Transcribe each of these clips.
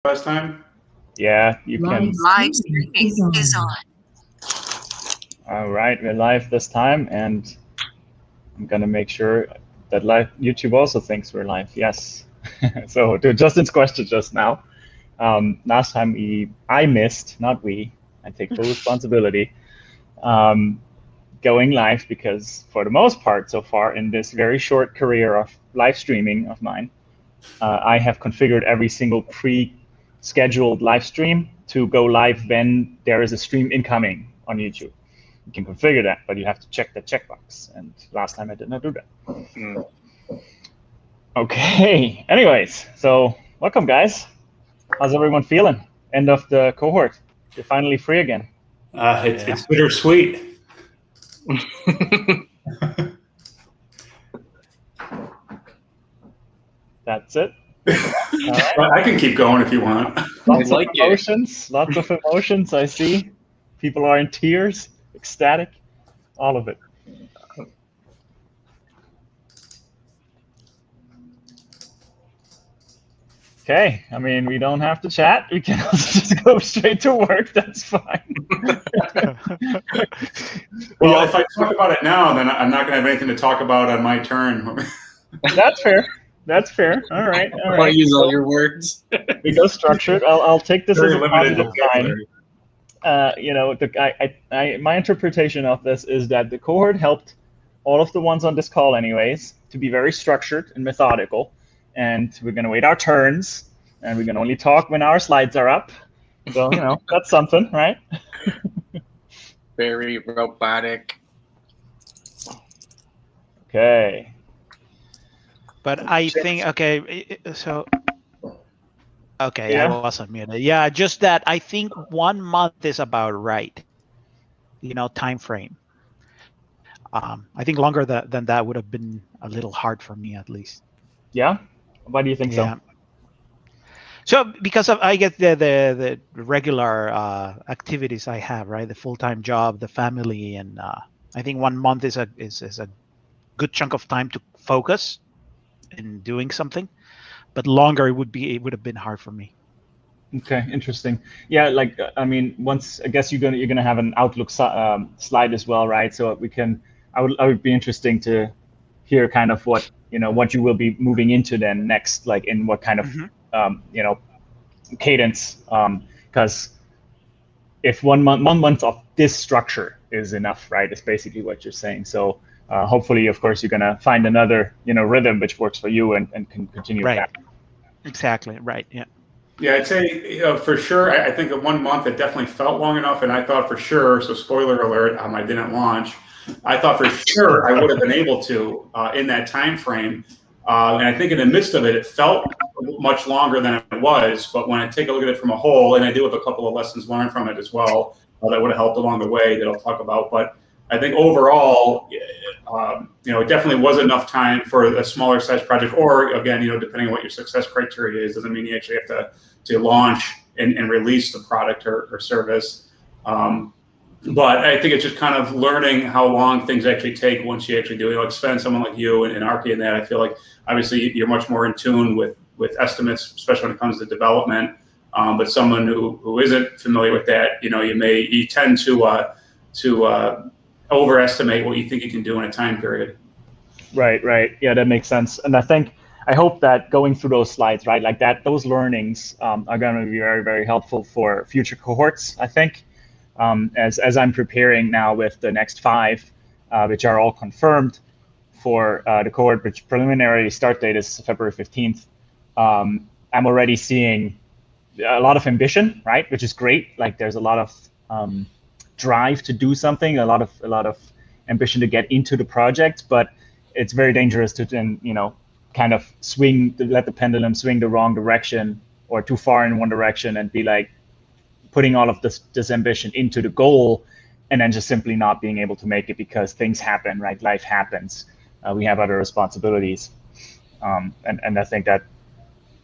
last time? Yeah, you can. Live streaming is on. All right, we're live this time, and I'm gonna make sure that live YouTube also thinks we're live. Yes. So to Justin's question just now, last time I missed, not we. I take full responsibility. Going live because for the most part so far in this very short career of live streaming of mine, I have configured every single pre-scheduled live stream to go live when there is a stream incoming on YouTube. You can configure that, but you have to check the checkbox. And last time I did not do that. Okay. Anyways, so welcome, guys. How's everyone feeling? End of the cohort. You're finally free again. It's bittersweet. That's it. Right. I can keep going if you want. Lots of emotions. Lots of emotions. I see. People are in tears, ecstatic, all of it. Okay, I mean, we don't have to chat. We can also just go straight to work. That's fine. Well, if I talk about it now, then I'm not going to have anything to talk about on my turn. That's fair. That's fair. All right. All I right. want to use all your words. We go structured. I'll take this Very as a limited positive sign. vocabulary. My interpretation of this is that the cohort helped all of the ones on this call anyways to be very structured and methodical. And we're going to wait our turns, and we're going to only talk when our slides are up. So, that's something, right? Very robotic. Okay. But I think, okay, so, okay, Yeah. I wasn't muted. Yeah, just that I think 1 month is about right, time frame. I think longer than that would have been a little hard for me, at least. Yeah? Why do you think Yeah. so? So because of I get the regular activities I have, right? The full-time job, the family, and I think 1 month is a good chunk of time to focus in doing something. But longer it would have been hard for me. Okay, interesting. Yeah, I mean, once I guess you're gonna have an Outlook slide as well, right? So I would be interesting to hear kind of what you will be moving into then next, like in what kind of cadence, because if 1 month of this structure is enough, right? It's basically what you're saying. So hopefully, of course, you're gonna find another rhythm which works for you and can continue Right. that. Exactly. Right. Yeah. Yeah, I'd say for sure. I think at 1 month it definitely felt long enough, and I thought for sure. So spoiler alert, I didn't launch. I thought for sure I would have been able to in that time frame, and I think in the midst of it, it felt much longer than it was. But when I take a look at it from a whole, and I do have a couple of lessons learned from it as well, that would have helped along the way that I'll talk about. But I think overall, it definitely was enough time for a smaller size project. Or again, depending on what your success criteria is, doesn't mean you actually have to launch and release the product or service. But I think it's just kind of learning how long things actually take once you actually do it. Like Sven, someone like you and Arki and that, I feel like obviously you're much more in tune with estimates, especially when it comes to development. But someone who isn't familiar with that, you tend to overestimate what you think you can do in a time period. Right. Yeah, that makes sense. And I hope that going through those slides, right, like that, those learnings are going to be very, very helpful for future cohorts, I think. As I'm preparing now with the next 5, which are all confirmed for the cohort, which preliminary start date is February 15th. I'm already seeing a lot of ambition, right, which is great. Like there's a lot of drive to do something, a lot of ambition to get into the project, but it's very dangerous to then kind of let the pendulum swing the wrong direction or too far in one direction and be like putting all of this ambition into the goal and then just simply not being able to make it because things happen, right? Life happens. We have other responsibilities, and I think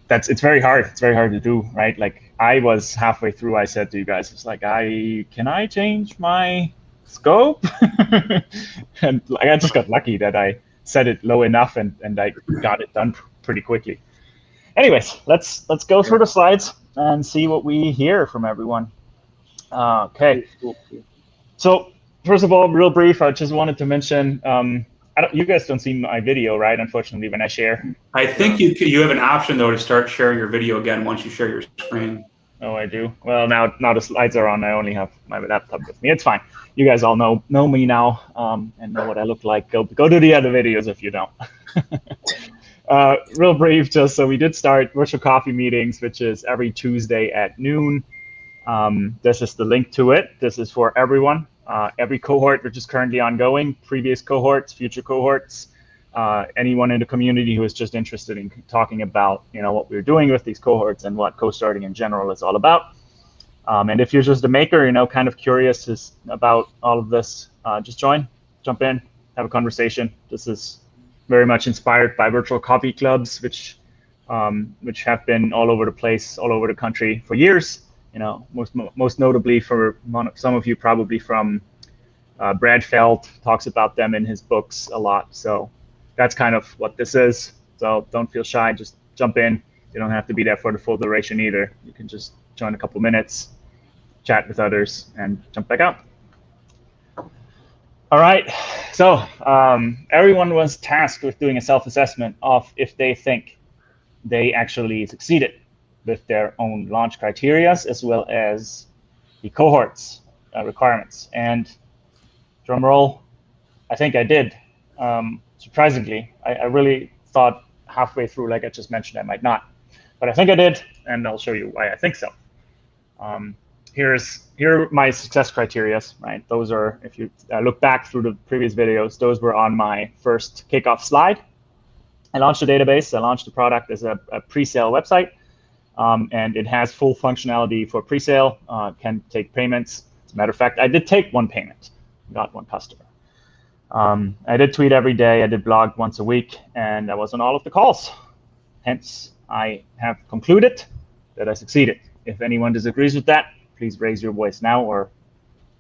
it's very hard. It's very hard to do, right? Like I was halfway through, I said to you guys, it's like, can I change my scope? And I just got lucky that I set it low enough and I got it done pretty quickly. anyways, let's go through the slides and see what we hear from everyone. Okay. So first of all, real brief, I just wanted to mention, you guys don't see my video, right? Unfortunately, when I share. I think you have an option though to start sharing your video again once you share your screen. Oh, I do. Well, now the slides are on. I only have my laptop with me. It's fine. You guys all know me now and know what I look like. Go to the other videos if you don't. Real brief, just so we did start virtual coffee meetings, which is every Tuesday at noon. This is the link to it. This is for everyone. Every cohort which is currently ongoing, previous cohorts, future cohorts, anyone in the community who is just interested in talking about what we're doing with these cohorts and what CoStarting in general is all about. And if you're just a maker, kind of curious about all of this, just jump in, have a conversation. This is very much inspired by virtual coffee clubs, which have been all over the place, all over the country for years. Most notably for some of you probably from Brad Feld talks about them in his books a lot. So that's kind of what this is. So don't feel shy, just jump in. You don't have to be there for the full duration either. You can just join a couple minutes, chat with others, and jump back out. All right, so everyone was tasked with doing a self-assessment of if they think they actually succeeded with their own launch criteria as well as the cohorts requirements. And drum roll, I think I did. Surprisingly, I really thought halfway through, like I just mentioned, I might not. But I think I did, and I'll show you why I think so. Here are my success criteria, right? Those are, if you look back through the previous videos, those were on my first kickoff slide. I launched a database. I launched the product as a pre-sale website, and it has full functionality for pre-sale, can take payments. As a matter of fact, I did take one payment, got one customer. I did tweet every day. I did blog once a week, and I was on all of the calls. Hence, I have concluded that I succeeded. If anyone disagrees with that, please raise your voice now or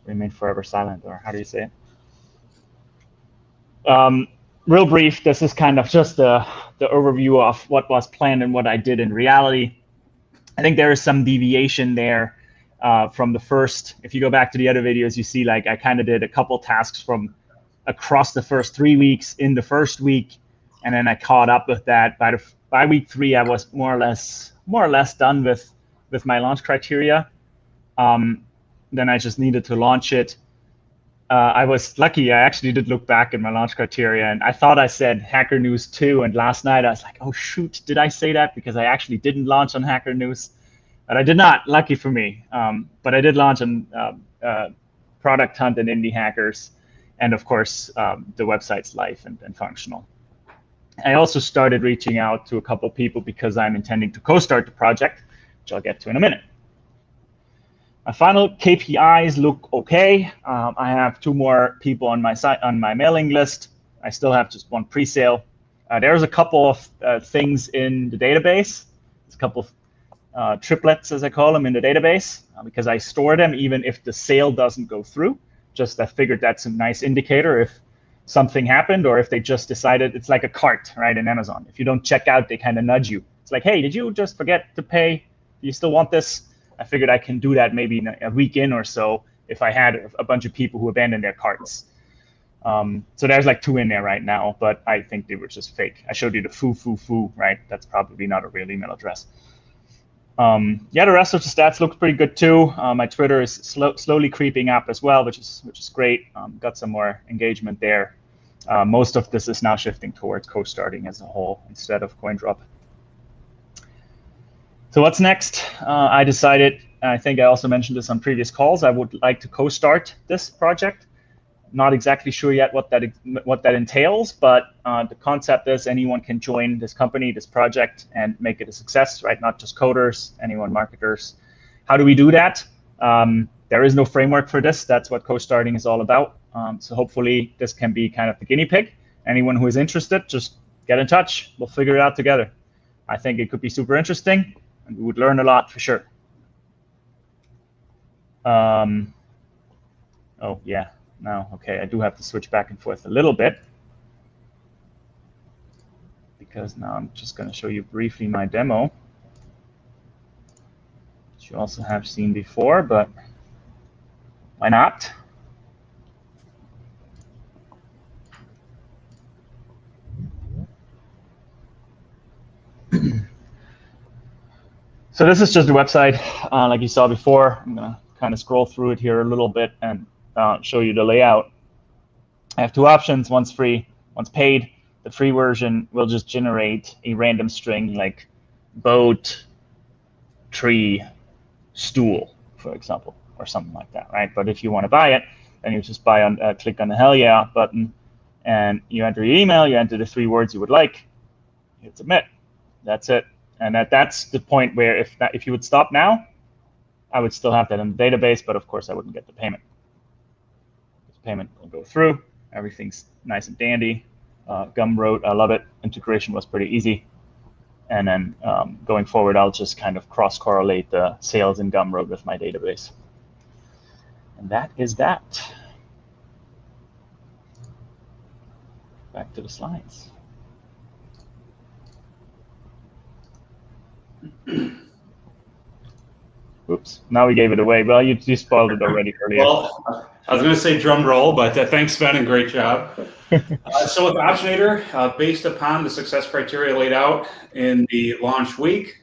remain forever silent, or how do you say it? Real brief, this is kind of just the overview of what was planned and what I did in reality. I think there is some deviation there from the first. If you go back to the other videos, you see like I kind of did a couple tasks from across the first 3 weeks in the first week, and then I caught up with that. By week 3, I was more or less done with my launch criteria. Then I just needed to launch it. I was lucky. I actually did look back at my launch criteria, and I thought I said Hacker News 2. And last night I was like, oh shoot, did I say that? Because I actually didn't launch on Hacker News, but I did not. Lucky for me. But I did launch on Product Hunt and Indie Hackers, and of course the website's live and functional. I also started reaching out to a couple people because I'm intending to co-start the project, which I'll get to in a minute. My final KPIs look okay. I have 2 more people on my site, on my mailing list. I still have just 1 pre-sale. There's a couple of things in the database. There's a couple of triplets, as I call them, in the database because I store them even if the sale doesn't go through. Just I figured that's a nice indicator if something happened or if they just decided. It's like a cart, right, in Amazon. If you don't check out, they kind of nudge you. It's like, hey, did you just forget to pay? Do you still want this? I figured I can do that maybe in a week in or so if I had a bunch of people who abandoned their carts. So there's like 2 in there right now, but I think they were just fake. I showed you the foo, right? That's probably not a real email address. Yeah, the rest of the stats look pretty good too. My Twitter is slowly creeping up as well, which is great. Got some more engagement there. Most of this is now shifting towards CoStarting as a whole instead of CoinDrop. So what's next? I decided, I think I also mentioned this on previous calls, I would like to co-start this project. Not exactly sure yet what that entails, but the concept is anyone can join this company, this project, and make it a success, right? Not just coders, anyone, marketers. How do we do that? There is no framework for this. That's what co-starting is all about. So hopefully this can be kind of the guinea pig. Anyone who is interested, just get in touch. We'll figure it out together. I think it could be super interesting, and we would learn a lot for sure. Oh, yeah. No, okay, I do have to switch back and forth a little bit because now I'm just going to show you briefly my demo, which you also have seen before, but why not? So this is just the website, like you saw before. I'm going to kind of scroll through it here a little bit and show you the layout. I have two options. One's free, one's paid. The free version will just generate a random string like boat, tree, stool, for example, or something like that, right? But if you want to buy it, then you just click on the Hell Yeah button, and you enter your email, you enter the 3 words you would like, hit submit. That's it. And that's the point where if you would stop now, I would still have that in the database, but of course I wouldn't get the payment. The payment will go through. Everything's nice and dandy. Gumroad, I love it. Integration was pretty easy. And then going forward, I'll just kind of cross-correlate the sales in Gumroad with my database. And that is that. Back to the slides. Oops, now we gave it away. Well, you spoiled it already earlier. Well, I was going to say drum roll, but thanks, Ben, and great job. So with Optionator, based upon the success criteria laid out in the launch week,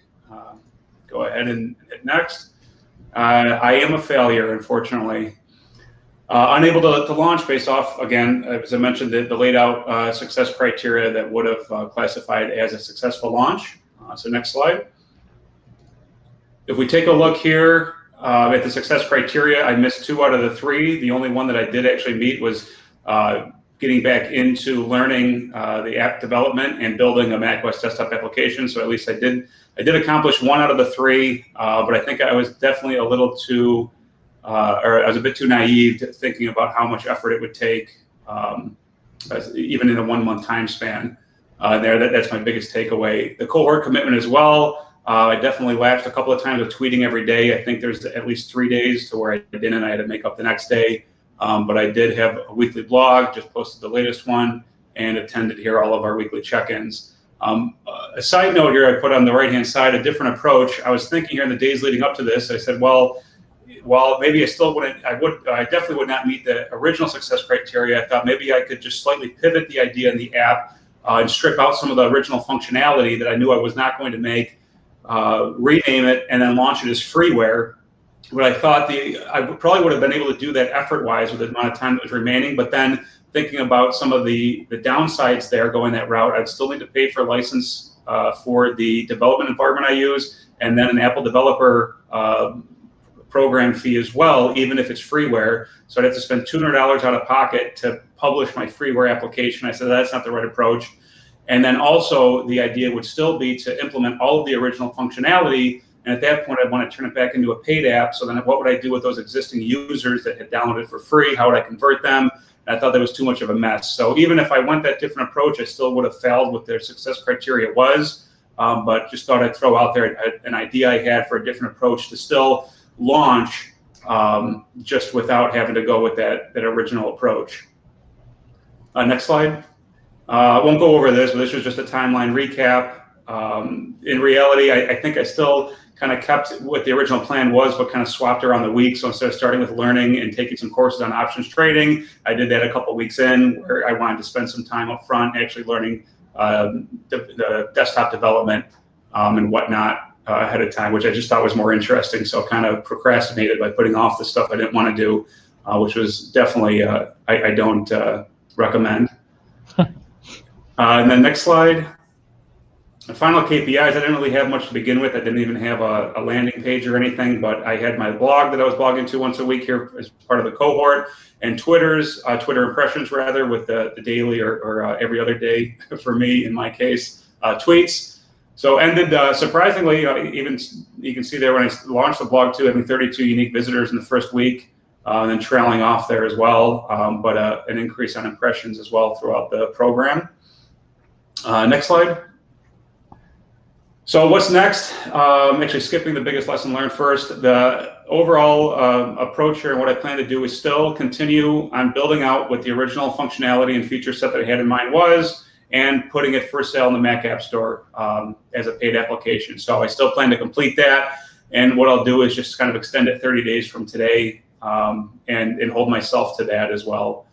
go ahead and hit next. I am a failure, unfortunately. Unable to launch based off, again, as I mentioned, the laid out success criteria that would have classified as a successful launch. So next slide. If we take a look here at the success criteria, I missed 2 out of the 3. The only one that I did actually meet was getting back into learning the app development and building a macOS desktop application. So at least I did accomplish 1 out of the 3, but I think I was definitely a little too, or I was a bit too naive to thinking about how much effort it would take, even in a 1-month time span. That's my biggest takeaway. The cohort commitment as well. I definitely lapsed a couple of times with tweeting every day. I think there's at least 3 days to where I didn't. I had to make up the next day. But I did have a weekly blog, just posted the latest one, and attended here all of our weekly check-ins. A side note here I put on the right-hand side, a different approach. I was thinking here in the days leading up to this, I said, well, maybe I still wouldn't, I definitely would not meet the original success criteria. I thought maybe I could just slightly pivot the idea in the app and strip out some of the original functionality that I knew I was not going to make, rename it, and then launch it as freeware. But I thought I probably would have been able to do that effort-wise with the amount of time that was remaining. But then thinking about some of the downsides there, going that route, I'd still need to pay for license for the development environment I use, and then an Apple developer program fee as well, even if it's freeware. So I'd have to spend $200 out of pocket to publish my freeware application. I said that's not the right approach. And then also the idea would still be to implement all of the original functionality. And at that point, I'd want to turn it back into a paid app. So then what would I do with those existing users that had downloaded for free? How would I convert them? And I thought that was too much of a mess. So even if I went that different approach, I still would have failed what their success criteria was. But just thought I'd throw out there an idea I had for a different approach to still launch just without having to go with that original approach. Next slide. I won't go over this, but this was just a timeline recap. In reality, I think I still kind of kept what the original plan was, but kind of swapped around the week. So instead of starting with learning and taking some courses on options trading, I did that a couple weeks in, where I wanted to spend some time up front actually learning the desktop development and whatnot ahead of time, which I just thought was more interesting. So kind of procrastinated by putting off the stuff I didn't want to do, which was definitely, I don't recommend. And then next slide. The final KPIs, I didn't really have much to begin with. I didn't even have a landing page or anything, but I had my blog that I was blogging to once a week here as part of the cohort, and Twitter impressions rather, with the daily or every other day for me in my case, tweets. So ended surprisingly, even you can see there when I launched the blog too, having 32 unique visitors in the first week, and then trailing off there as well, but an increase on impressions as well throughout the program. Next slide. So what's next? Actually skipping the biggest lesson learned first. The overall approach here and what I plan to do is still continue on building out what the original functionality and feature set that I had in mind was, and putting it for sale in the Mac App Store as a paid application. So I still plan to complete that. And what I'll do is just kind of extend it 30 days from today and hold myself to that as well.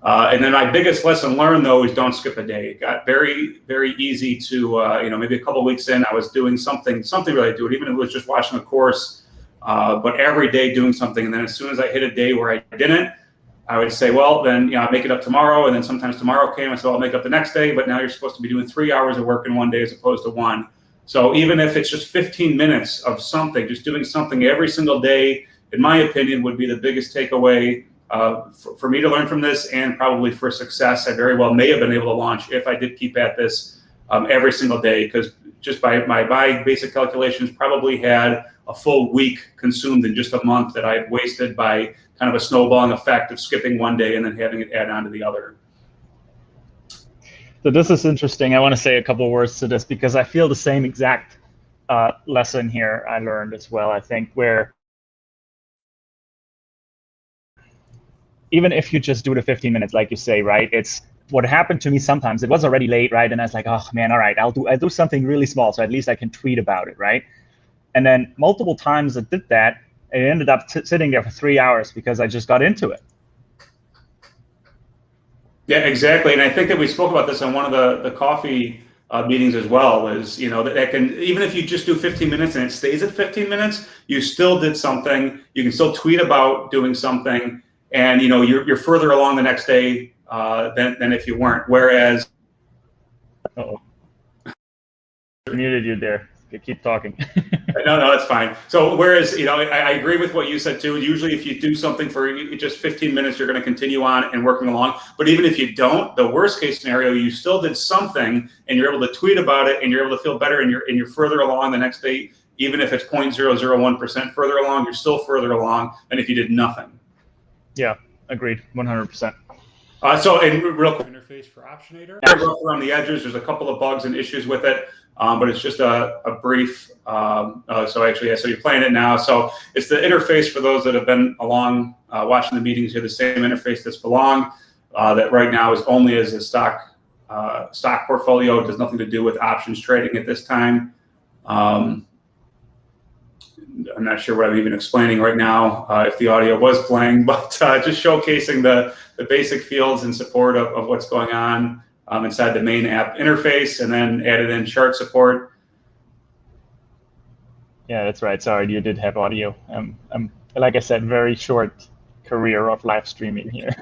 And then my biggest lesson learned, though, is don't skip a day. It got very, very easy to, maybe a couple of weeks in, I was doing something related to it, even if it was just watching a course, but every day doing something. And then as soon as I hit a day where I didn't, I would say, well, then, I'll make it up tomorrow. And then sometimes tomorrow came, I said, I'll make up the next day. But now you're supposed to be doing 3 hours of work in one day as opposed to one. So even if it's just 15 minutes of something, just doing something every single day, in my opinion, would be the biggest takeaway for me to learn from this, and probably for success. I very well may have been able to launch if I did keep at this every single day, because just by my basic calculations, probably had a full week consumed in just a month that I've wasted by kind of a snowballing effect of skipping one day and then having it add on to the other. So this is interesting. I want to say a couple of words to this because I feel the same exact lesson here I learned as well. I think where even if you just do the 15 minutes, like you say, right? It's what happened to me sometimes. It was already late, right? And I was like, oh man, all right, I'll do something really small, so at least I can tweet about it, right? And then multiple times I did that, and it ended up sitting there for 3 hours because I just got into it. Yeah, exactly. And I think that we spoke about this on one of the coffee meetings as well, is, that can, even if you just do 15 minutes and it stays at 15 minutes, you still did something. You can still tweet about doing something, and you're further along the next day than if you weren't. Whereas, Uh-oh. I muted you there. You keep talking. No, it's fine. So whereas, I agree with what you said too. Usually if you do something for just 15 minutes, you're going to continue on and working along. But even if you don't, the worst case scenario, you still did something and you're able to tweet about it and you're able to feel better, and you're further along the next day. Even if it's 0.001% further along, you're still further along than if you did nothing. Yeah, agreed, 100%. And real quick, interface for Optionator. Rough around the edges. There's a couple of bugs and issues with it, but it's just a brief. So you're playing it now. So it's the interface for those that have been along watching the meetings here. The same interface that's belong that right now is only as a stock portfolio. It does nothing to do with options trading at this time. I'm not sure what I'm even explaining right now, if the audio was playing, but just showcasing the basic fields in support of what's going on inside the main app interface, and then added in chart support. Yeah, that's right. Sorry, you did have audio. I'm like I said, very short career of live streaming here.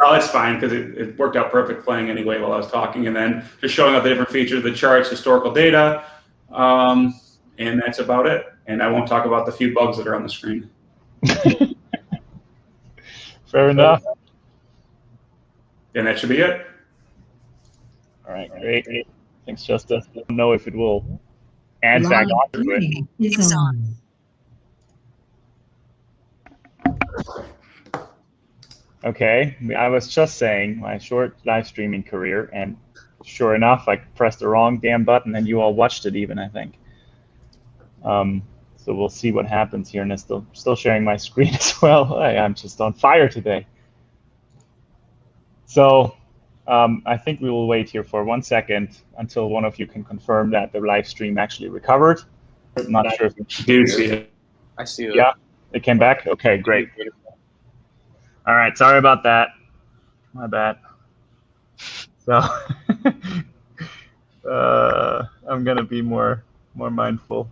Oh, that's fine, because it worked out perfect playing anyway while I was talking, and then just showing up the different features, the charts, historical data, and that's about it. And I won't talk about the few bugs that are on the screen. Fair enough. And that should be it. All right, great. Thanks, Justa. I don't know if it will add back onto it. Is on. Okay, I was just saying my short live streaming career, and sure enough, I pressed the wrong damn button, and you all watched it even, I think. So we'll see what happens here, and it's still sharing my screen as well. I'm just on fire today. So I think we will wait here for 1 second until one of you can confirm that the live stream actually recovered. I'm not sure if you do see it. I see it. Yeah, it came back? Okay, great. All right, sorry about that. My bad. So I'm going to be more mindful.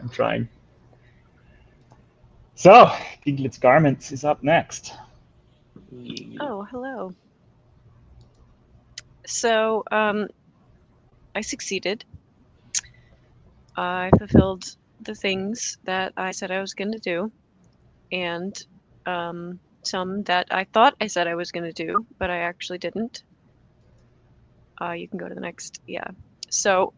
I'm trying. So, Giglets Garments is up next. Oh, hello. So, I succeeded. I fulfilled the things that I said I was going to do, and some that I thought I said I was going to do, but I actually didn't. You can go to the next. Yeah. So,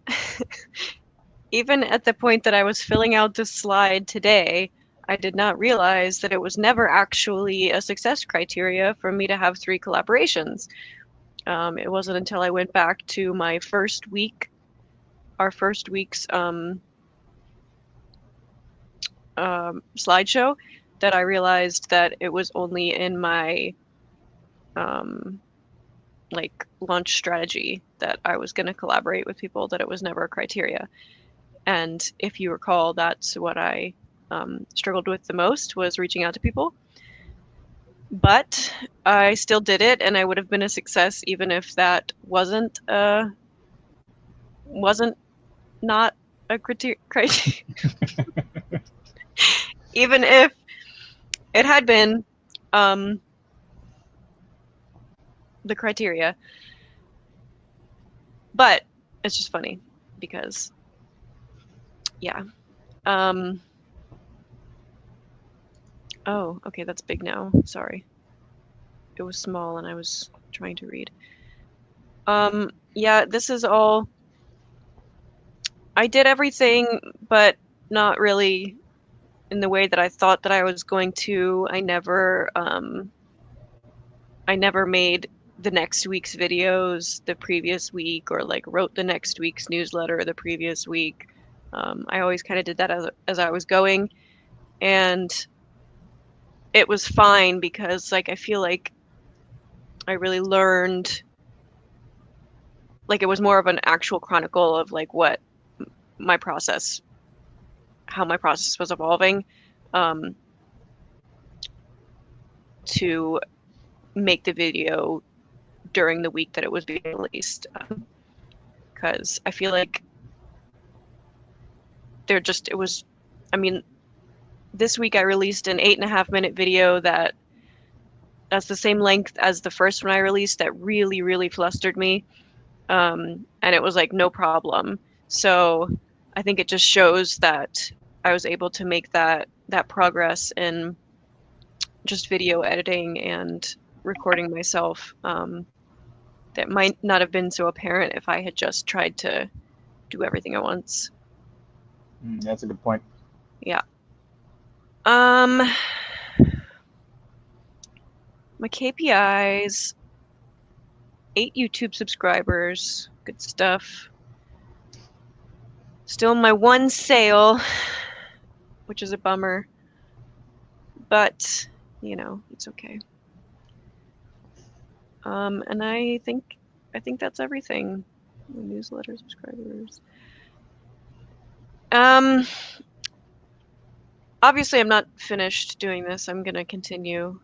even at the point that I was filling out this slide today, I did not realize that it was never actually a success criteria for me to have 3 collaborations. It wasn't until I went back to my first week, our first week's slideshow, that I realized that it was only in my like launch strategy that I was going to collaborate with people, that it was never a criteria. And if you recall, that's what I struggled with the most, was reaching out to people. But I still did it, and I would have been a success even if that wasn't not a criteria. Even if it had been the criteria. But it's just funny because, yeah. Oh, okay, that's big now. Sorry. It was small and I was trying to read. Yeah, this is all. I did everything, but not really in the way that I thought that I was going to. I never made the next week's videos the previous week, or like wrote the next week's newsletter the previous week. I always kind of did that as I was going, and it was fine because like I feel like I really learned, like it was more of an actual chronicle of like what my process, how my process was evolving, to make the video during the week that it was being released, because I feel like it was, I mean, this week I released an 8.5-minute video that's the same length as the first one I released, that really, really flustered me. And it was like no problem. So I think it just shows that I was able to make that progress in just video editing and recording myself, that might not have been so apparent if I had just tried to do everything at once. That's a good point. Yeah. My KPIs, 8 YouTube subscribers, good stuff. Still my 1 sale, which is a bummer, but you know, it's okay. And I think that's everything. Newsletter subscribers. Obviously I'm not finished doing this. I'm gonna continue.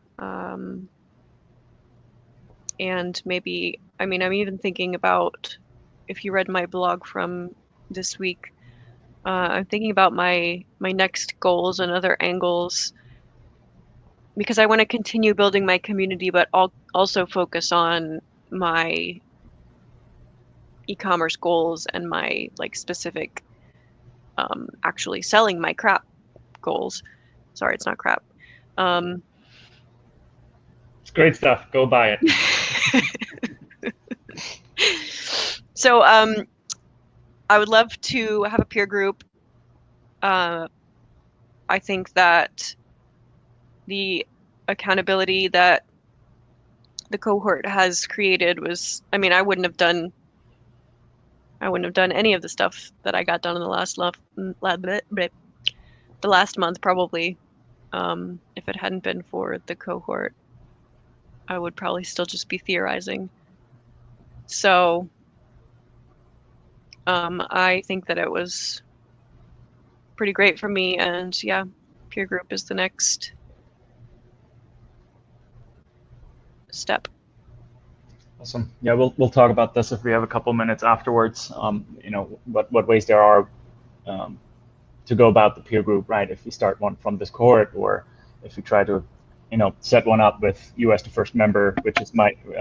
And maybe, I mean, I'm even thinking about, if you read my blog from this week, I'm thinking about my next goals and other angles, because I want to continue building my community, but also focus on my e-commerce goals and my like specific actually selling my crap goals. Sorry, it's not crap. It's great stuff. Go buy it. So I would love to have a peer group. I think that the accountability that the cohort has created was, I mean, I wouldn't have done any of the stuff that I got done in the last month probably, if it hadn't been for the cohort. I would probably still just be theorizing. So I think that it was pretty great for me, and yeah, peer group is the next step. Awesome. Yeah, we'll talk about this if we have a couple minutes afterwards. You know, what ways there are to go about the peer group, right? If we start one from this cohort, or if we try to, you know, set one up with you as the first member, which is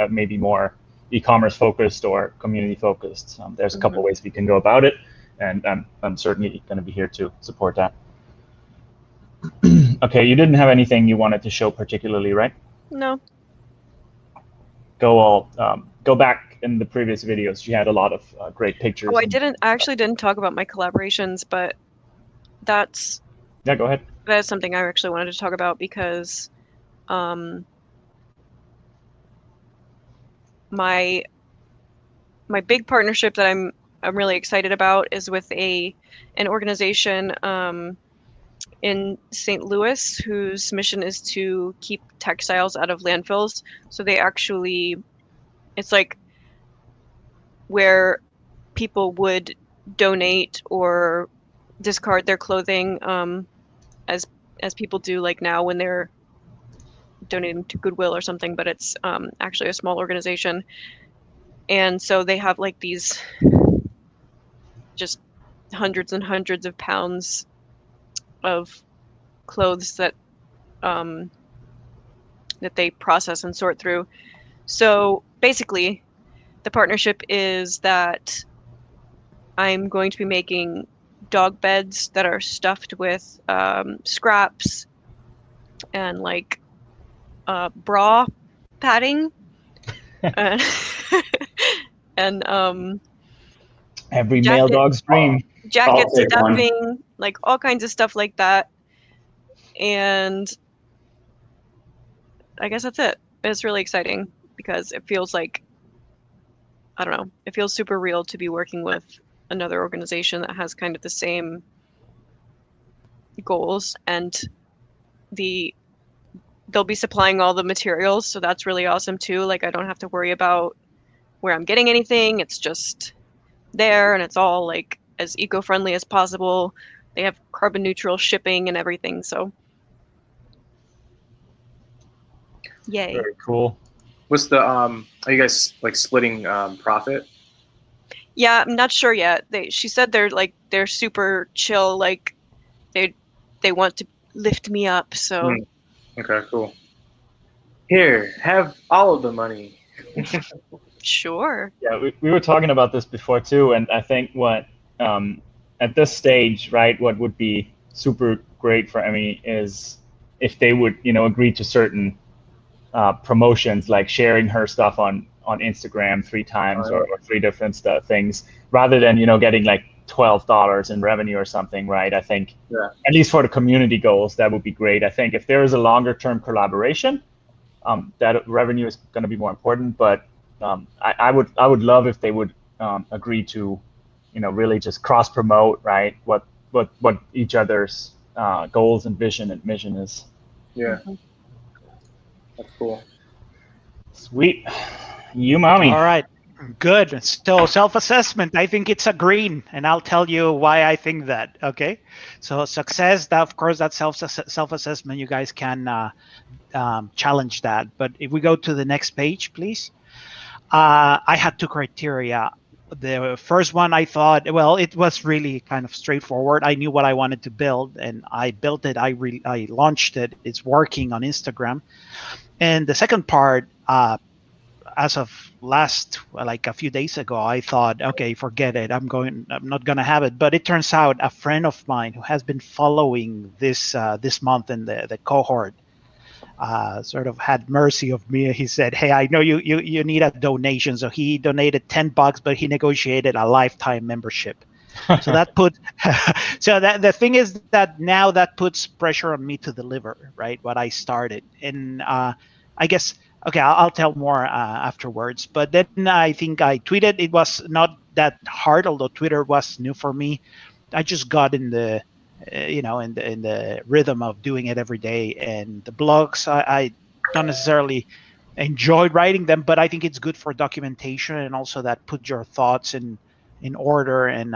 maybe more e-commerce focused or community focused. There's a couple ways we can go about it, and I'm certainly going to be here to support that. Okay, you didn't have anything you wanted to show particularly, right? No. Go back in the previous videos. You had a lot of great pictures. Oh, I actually didn't talk about my collaborations, but yeah, go ahead. That's something I actually wanted to talk about, because my big partnership that I'm really excited about is with an organization in St. Louis, whose mission is to keep textiles out of landfills. So they actually, it's like where people would donate or discard their clothing, as people do like now when they're donating to Goodwill or something, but it's actually a small organization. And so they have like these just hundreds and hundreds of pounds of clothes that that they process and sort through. So basically, the partnership is that I'm going to be making dog beds that are stuffed with scraps and like bra padding and, and Every male jacket, dog's dream. jacket I'll take one. stuffing, like all kinds of stuff like that. And I guess that's it. It's really exciting because it feels like, I don't know, it feels super real to be working with another organization that has kind of the same goals, and they'll be supplying all the materials, so that's really awesome too. Like I don't have to worry about where I'm getting anything. It's just there, and it's all like as eco-friendly as possible. They have carbon neutral shipping and everything, so yay. Very cool. What's the are you guys like splitting profit? Yeah, I'm not sure yet. She said they're super chill, like they want to lift me up, so Okay, cool. Here, have all of the money. sure. Yeah, we were talking about this before too, and I think what at this stage, right, what would be super great for Emmy is if they would, agree to certain promotions, like sharing her stuff on Instagram 3 times or 3 different things, rather than getting like $12 in revenue or something, right? I think at least for the community goals, that would be great. I think if there is a longer term collaboration, that revenue is going to be more important. But I would love if they would agree to, really just cross promote, right? What each other's goals and vision and mission is. Yeah, that's cool. Sweet, you mommy. All right, good. So self-assessment, I think it's a green, and I'll tell you why I think that. Okay, so success, that of course, that self-assessment, you guys can challenge that. But if we go to the next page, please. I had 2 criteria. The first one, I thought, well, it was really kind of straightforward. I knew what I wanted to build, and I built it. I launched it. It's working on Instagram. And the second part, as of like a few days ago, I thought, okay, forget it. I'm not gonna have it. But it turns out a friend of mine who has been following this month in the cohort sort of had mercy of me. He said, hey, I know you need a donation. So he donated $10, but he negotiated a lifetime membership. So that the thing is that now that puts pressure on me to deliver, right, what I started. And I guess, okay, I'll tell more afterwards. But then I think I tweeted. It was not that hard, although Twitter was new for me. I just got in the in the rhythm of doing it every day. And the blogs, I don't necessarily enjoyed writing them, but I think it's good for documentation, and also that put your thoughts in order and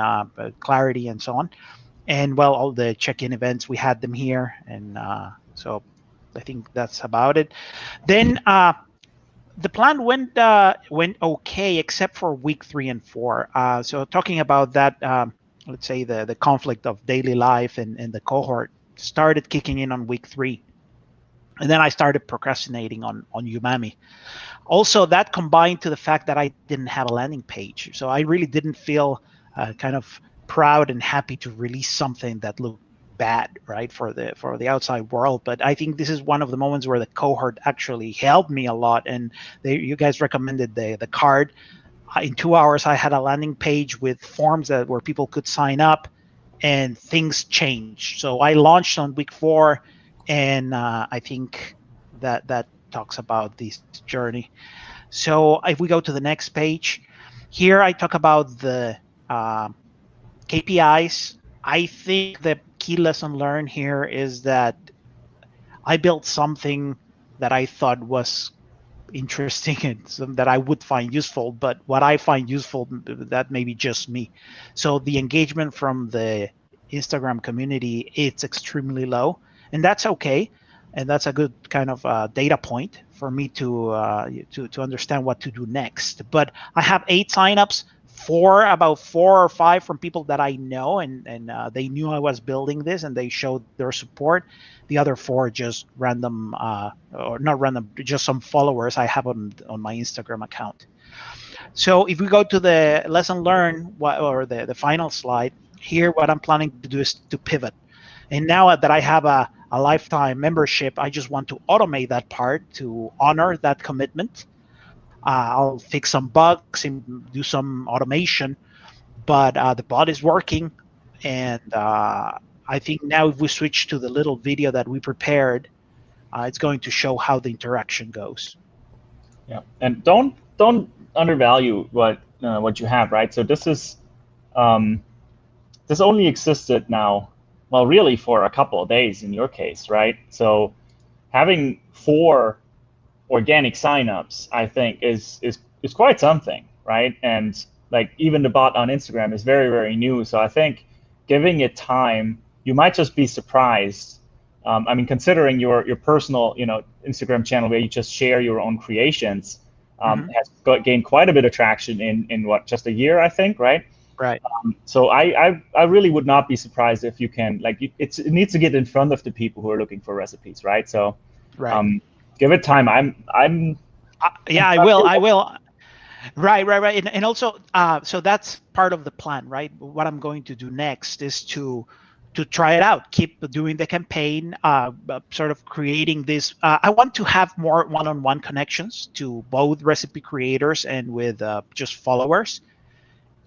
clarity and so on. And well, all the check-in events, we had them here, and so I think that's about it. Then the plan went okay, except for week 3 and 4. So talking about that, let's say the conflict of daily life and the cohort started kicking in on week 3. And then I started procrastinating on Umami. Also, that combined to the fact that I didn't have a landing page. So I really didn't feel kind of proud and happy to release something that looked bad, right, for the outside world. But I think this is one of the moments where the cohort actually helped me a lot. And you guys recommended the card. In 2 hours, I had a landing page with forms where people could sign up, and things changed. So I launched on week 4, and I think that talks about this journey. So if we go to the next page, here I talk about the KPIs. I think the key lesson learned here is that I built something that I thought was interesting and some that I would find useful. But what I find useful, that may be just me. So the engagement from the Instagram community, it's extremely low, and that's okay. And that's a good kind of data point for me to understand what to do next. But I have 8 signups, about 4 or 5 from people that I know, and they knew I was building this, and they showed their support. The other 4 just random, or not random, just some followers I have on my Instagram account. So if we go to the lesson learned, or the final slide here, what I'm planning to do is to pivot. And now that I have a lifetime membership, I just want to automate that part to honor that commitment. I'll fix some bugs and do some automation, but the bot is working. And I think now if we switch to the little video that we prepared, it's going to show how the interaction goes. Yeah, and don't undervalue what you have, right? So this is this only existed now, well, really for a couple of days in your case, right? So having 4 organic signups, I think, is quite something, right? And like even the bot on Instagram is very, very new. So I think giving it time, you might just be surprised. I mean, considering your personal, Instagram channel where you just share your own creations, has gained quite a bit of traction in what, just a year, I think, right? Right. So I really would not be surprised if you can, like, it needs to get in front of the people who are looking for recipes, right? So give it time. Yeah, I will. Right. And also, so that's part of the plan, right? What I'm going to do next is to try it out, keep doing the campaign, sort of creating this. I want to have more one-on-one connections to both recipe creators and with just followers,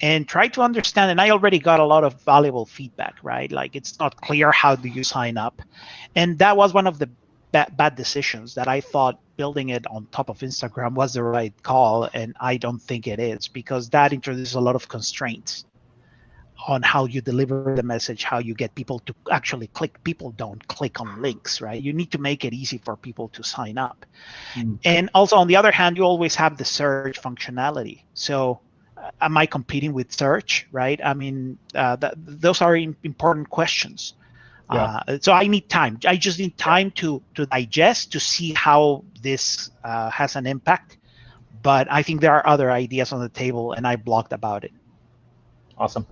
and try to understand. And I already got a lot of valuable feedback, right? Like, it's not clear, how do you sign up? And that was one of the bad decisions, that I thought building it on top of Instagram was the right call, and I don't think it is, because that introduces a lot of constraints on how you deliver the message, how you get people to actually click. People don't click on links, right? You need to make it easy for people to sign up. And also, on the other hand, you always have the search functionality. So am I competing with search, right? I mean, those are important questions. Yeah. So I need time. I just need time to digest, to see how this has an impact. But I think there are other ideas on the table, and I blogged about it. Awesome.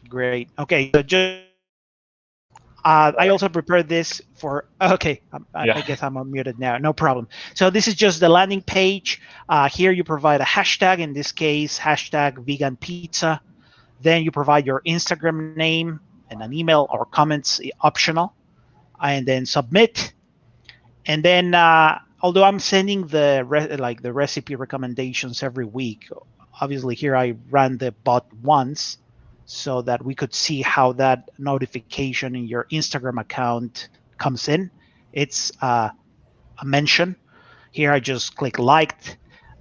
Great. Okay. So just I also prepared this for. Okay. I guess I'm unmuted now. No problem. So this is just the landing page. Here you provide a hashtag. In this case, hashtag vegan pizza. Then you provide your Instagram name and an email or comments, optional, and then submit. And then, although I'm sending the recipe recommendations every week, obviously here I ran the bot once, so that we could see how that notification in your Instagram account comes in. It's a mention. Here I just click liked.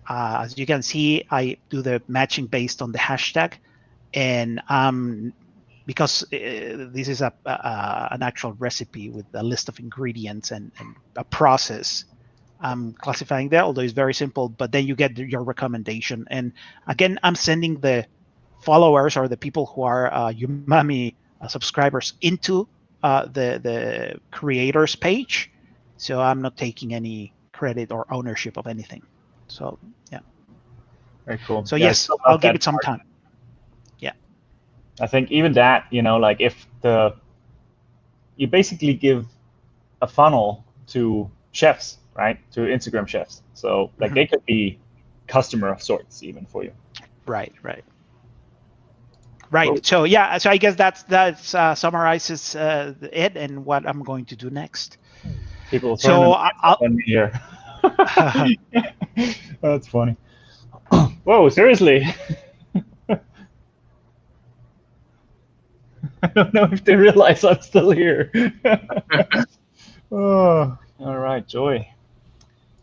As you can see, I do the matching based on the hashtag. And because this is an actual recipe with a list of ingredients and a process, I'm classifying that, although it's very simple. But then you get your recommendation. And again, I'm sending the followers, or the people who are Umami subscribers, into the creators page. So I'm not taking any credit or ownership of anything. So yeah. Very cool. So yes, I'll give it some time. I think even that, like, if you basically give a funnel to chefs, right? To Instagram chefs. So like they could be customer of sorts even for you. Right. Cool. So yeah, so I guess that summarizes it and what I'm going to do next. People I'll here. That's funny. Whoa, seriously. I don't know if they realize I'm still here. Oh, all right, Joy.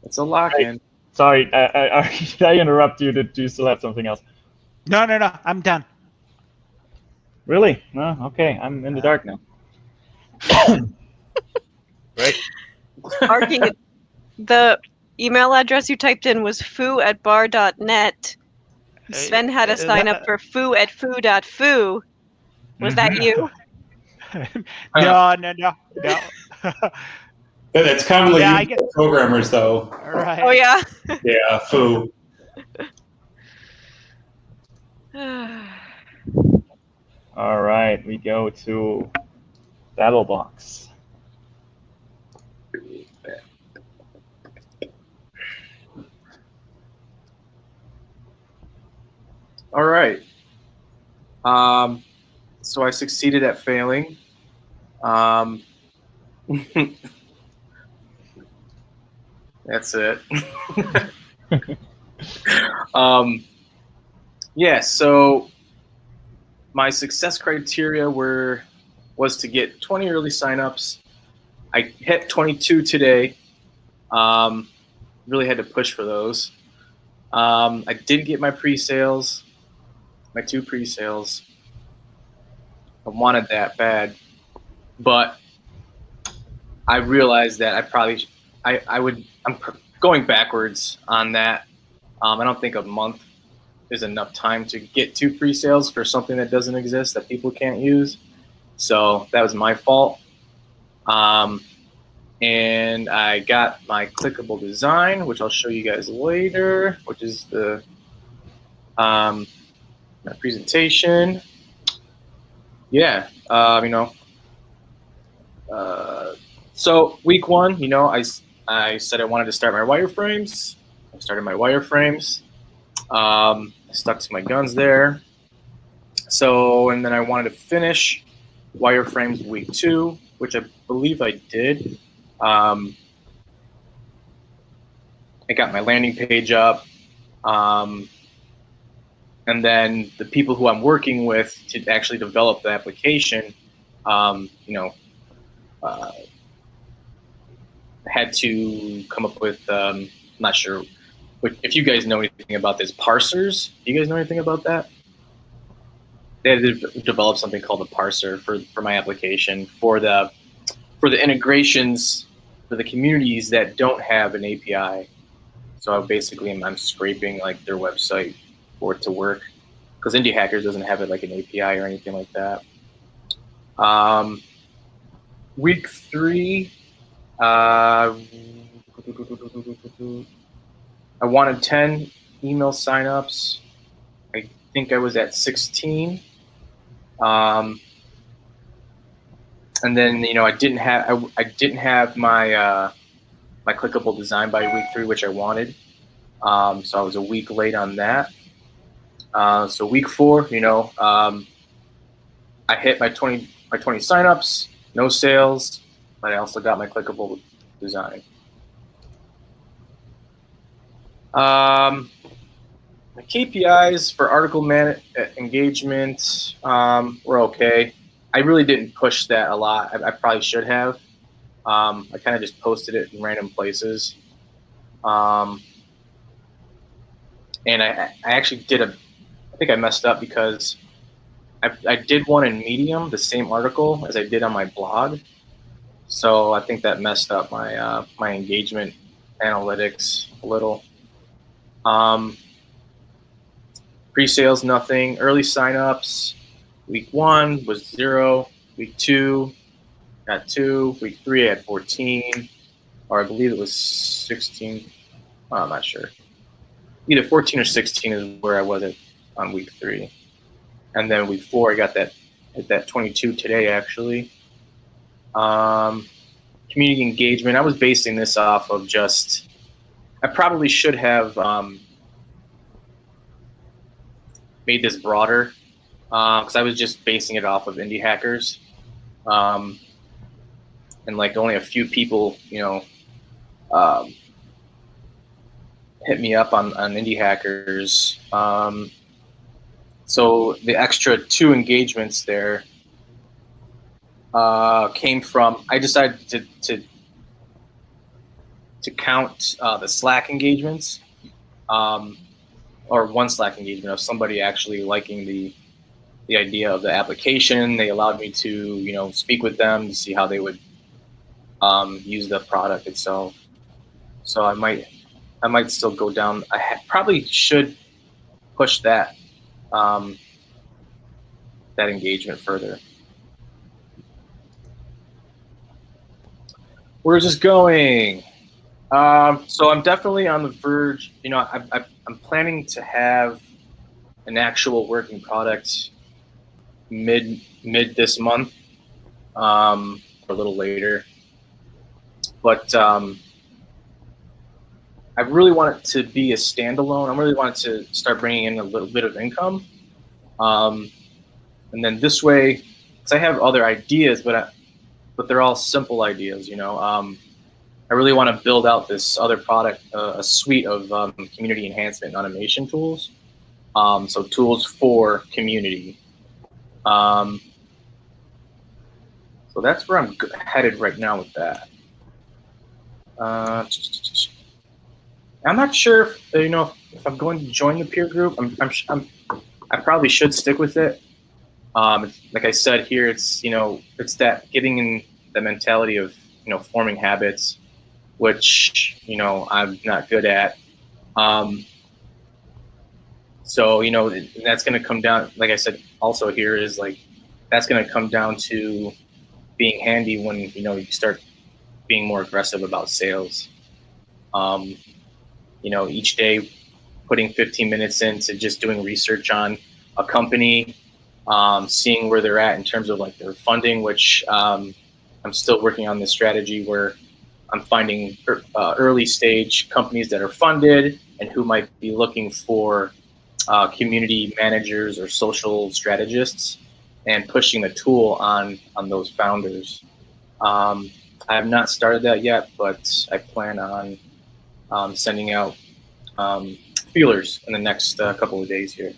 It's a lock-in. Sorry, did I interrupt you? Did you still have something else? No, I'm done. Really? No, okay, I'm in the dark now. Great. The email address you typed in was foo@bar.net. Sven had us sign up for foo@foo.foo. Was that you? No. That's commonly Yeah, I used get by programmers, though. right. Oh yeah. Yeah, foo. All right, we go to Babilbox. All right. So I succeeded at failing. That's it. Yeah. So my success criteria was to get 20 early signups. I hit 22 today. Really had to push for those. I did get my pre-sales, my 2 pre-sales. I wanted that bad, but I realized that I'm going backwards on that. I don't think a month is enough time to get 2 pre-sales for something that doesn't exist that people can't use. So that was my fault. And I got my clickable design, which I'll show you guys later, which is the my presentation. Yeah, so week 1, I said I wanted to start my wireframes. I started my wireframes. I stuck to my guns there. So, and then I wanted to finish wireframes week 2, which I believe I did. I got my landing page up. And then the people who I'm working with to actually develop the application, had to come up with, I'm not sure if you guys know anything about this, parsers. Do you guys know anything about that? They had to develop something called a parser for my application for the integrations for the communities that don't have an API. So basically, I'm scraping like their website for it to work, because Indie Hackers doesn't have it like an API or anything like that. Week 3, I wanted 10 email signups. I think I was at 16. And then I didn't have my my clickable design by week 3, which I wanted. So I was a week late on that. So week 4, I hit my 20 signups, no sales, but I also got my clickable design. My KPIs for article engagement were okay. I really didn't push that a lot. I probably should have. I kind of just posted it in random places. And I actually I think I messed up because I did one in Medium, the same article as I did on my blog. So I think that messed up my my engagement analytics a little. Pre-sales, nothing. Early signups, week 1 was 0. Week 2, got 2. Week 3, I had 14. Or I believe it was 16. Well, I'm not sure. Either 14 or 16 is where I was on week 3. And then week 4, I got that 22 today, actually. Community engagement, I was basing this off of just, I probably should have made this broader, because I was just basing it off of Indie Hackers. And like only a few people, hit me up on Indie Hackers. So the extra 2 engagements there came from, I decided to count the Slack engagements, or 1 Slack engagement of somebody actually liking the idea of the application. They allowed me to, speak with them to see how they would use the product itself. So I might still go down. Probably should push that that engagement further. Where's this going? So I'm definitely on the verge. You know, I'm planning to have an actual working product mid this month, or a little later. But I really want it to be a standalone. I really want it to start bringing in a little bit of income, and then this way, because I have other ideas, but they're all simple ideas. You know, I really want to build out this other product, a suite of community enhancement and automation tools. So tools for community. So that's where I'm headed right now with that. I'm not sure if, you know, if I'm going to join the peer group. I probably should stick with it. Like I said here, it's, you know, it's that getting in the mentality of, you know, forming habits, which, you know, I'm not good at. So, you know, that's going to come down, like I said, also here is like, that's going to come down to being handy when, you know, you start being more aggressive about sales. You know, each day putting 15 minutes into just doing research on a company, seeing where they're at in terms of like their funding, which I'm still working on this strategy where I'm finding early stage companies that are funded and who might be looking for community managers or social strategists, and pushing the tool on those founders. I have not started that yet, but I plan on sending out feelers in the next couple of days here.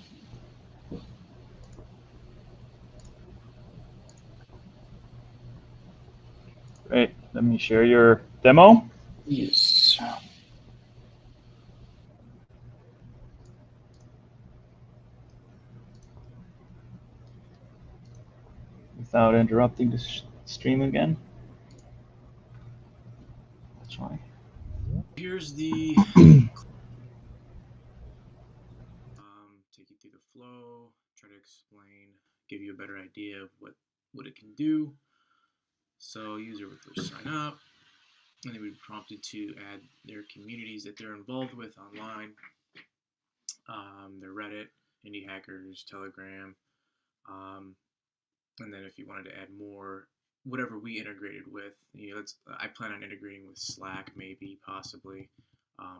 Great. Let me share your demo. Yes. Without interrupting the stream again. That's fine. Here's the take you through the flow, try to explain, give you a better idea of what it can do. So user would first sign up, and they would be prompted to add their communities that they're involved with online, their Reddit, Indie Hackers, Telegram, and then if you wanted to add more, whatever we integrated with, you know, I plan on integrating with Slack, maybe, possibly,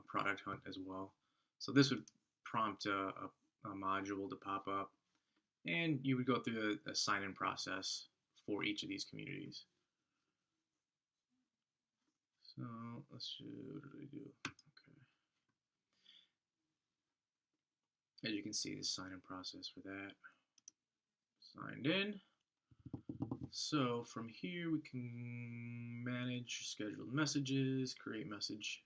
Product Hunt as well. So this would prompt a module to pop up, and you would go through a sign-in process for each of these communities. So let's see, what did I do? Okay. As you can see, the sign-in process for that. Signed in. So from here, we can manage scheduled messages, create message.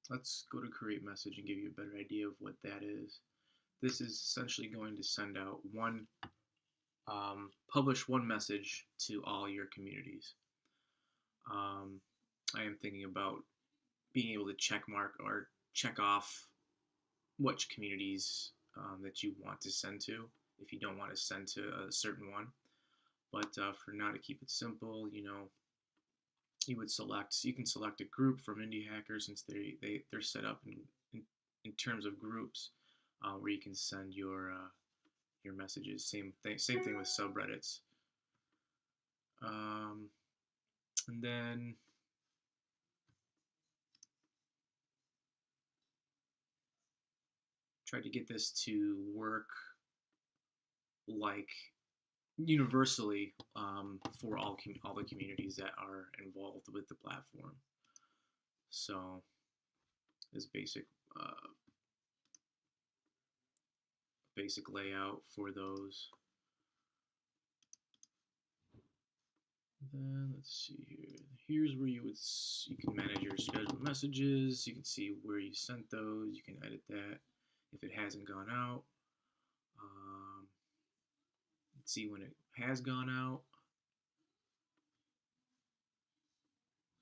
Let's go to create message and give you a better idea of what that is. This is essentially going to send out publish one message to all your communities. I am thinking about being able to check mark or check off which communities that you want to send to if you don't want to send to a certain one. But for now, to keep it simple, you know, you can select a group from Indie Hackers, since they're set up in terms of groups where you can send your messages. Same thing with subreddits. And then try to get this to work like universally for all the communities that are involved with the platform. So this basic layout for those. Then let's see here. Here's where you can manage your scheduled messages. You can see where you sent those. You can edit that if it hasn't gone out. Let's see when it has gone out.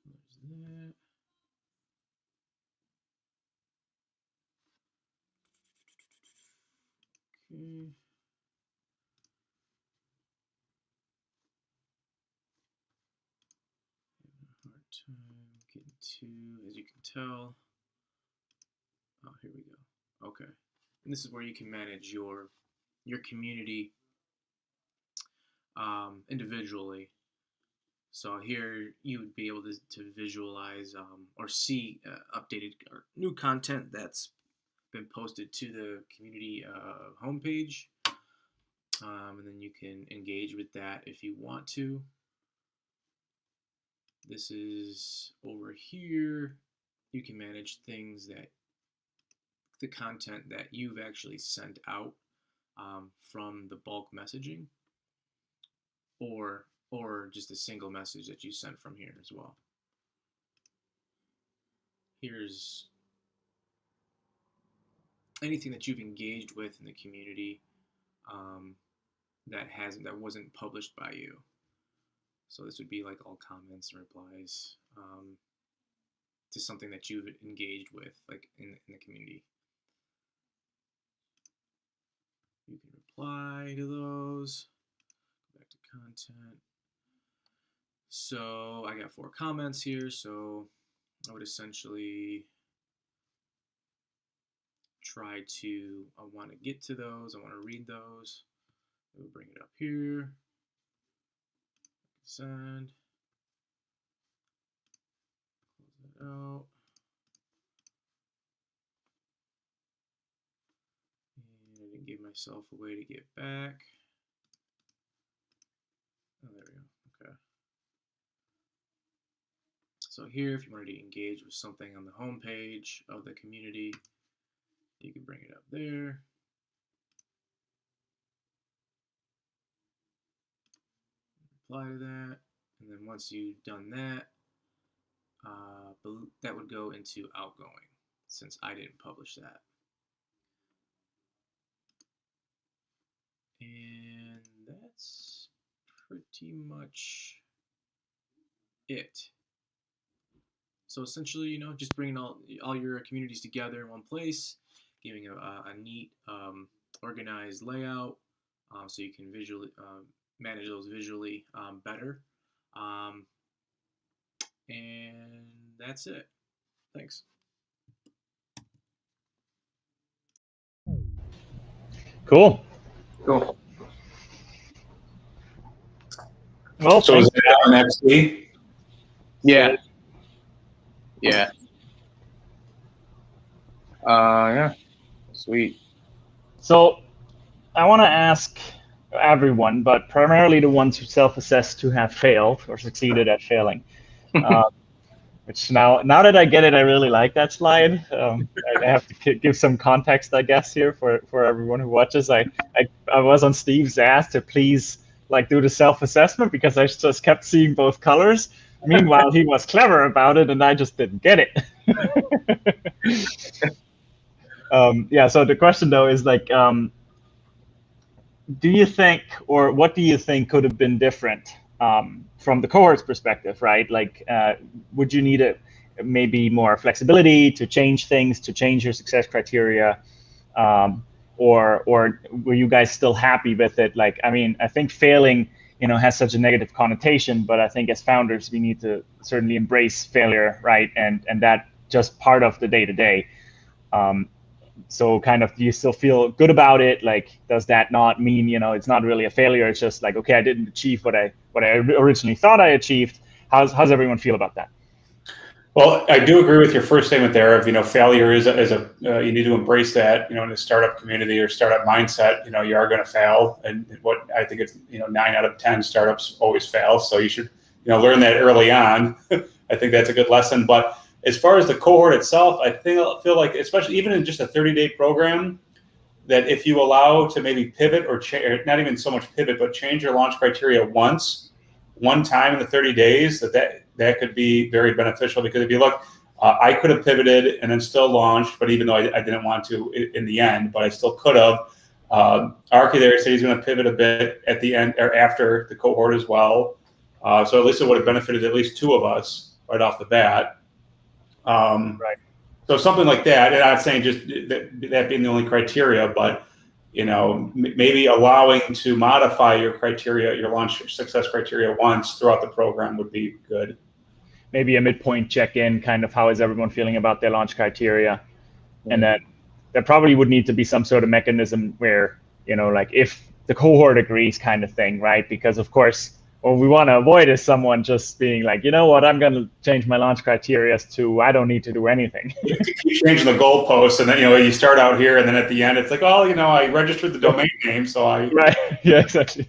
There's that. Okay. Hard time getting to, as you can tell. Oh, here we go. Okay. And this is where you can manage your community individually. So here you would be able to visualize or see updated or new content that's been posted to the community homepage. And then you can engage with that if you want to. This is over here. You can manage things that the content that you've actually sent out from the bulk messaging, or just a single message that you sent from here as well. Here's anything that you've engaged with in the community that wasn't published by you. So this would be like all comments and replies to something that you've engaged with, like in the community. You can reply to those. Go back to content. So I got 4 comments here, so I would essentially try to, I want to get to those, I want to read those. We'll bring it up here. Send. Close that out. And I didn't give myself a way to get back. Oh, there we go. Okay. So here, if you wanted to engage with something on the home page of the community, you can bring it up there. Reply to that, and then once you've done that, that would go into outgoing, since I didn't publish that. And that's pretty much it. So essentially, just bringing all your communities together in one place, giving a neat, organized layout, so you can visually manage those visually better. And that's it. Thanks. Cool. Cool. Well, So is that on XD? Yeah. Yeah. Yeah. Sweet. So I want to ask everyone, but primarily the ones who self-assess to have failed or succeeded at failing. Which now that I get it, I really like that slide. I have to give some context, I guess, here for everyone who watches. I was on Steve's ass to please do the self-assessment because I just kept seeing both colors. Meanwhile, he was clever about it, and I just didn't get it. Yeah. So the question though is do you think, or what do you think could have been different from the cohort's perspective, right? Would you need maybe more flexibility to change things, to change your success criteria, or were you guys still happy with it? I think failing, has such a negative connotation, but I think as founders, we need to certainly embrace failure, right? And that just part of the day-to-day. So kind of, do you still feel good about it? Does that not mean, it's not really a failure? It's just okay, I didn't achieve what I originally thought I achieved. How's everyone feel about that? Well, I do agree with your first statement there of, failure is you need to embrace that, in the startup community or startup mindset, you are going to fail. And what I think it's, 9 out of 10 startups always fail. So you should, learn that early on. I think that's a good lesson. But as far as the cohort itself, I feel like, especially even in just a 30-day program, that if you allow to maybe pivot or not even so much pivot, but change your launch criteria one time in the 30 days, that could be very beneficial. Because if you look, I could have pivoted and then still launched, but even though I didn't want to in the end, but I still could have. Arky there said he's going to pivot a bit at the end or after the cohort as well. So at least it would have benefited at least 2 of us right off the bat. Right. So something like that, and I'm not saying just that being the only criteria, but maybe allowing to modify your criteria, your launch success criteria once throughout the program would be good. Maybe a midpoint check-in, kind of how is everyone feeling about their launch criteria, and then there probably would need to be some sort of mechanism where, like if the cohort agrees, kind of thing, right? Because of course, what we want to avoid is someone just being like, you know what, I'm going to change my launch criteria to I don't need to do anything. You keep changing the goalposts, and then you start out here, and then at the end it's like, oh, I registered the domain name, so I right, yeah, exactly.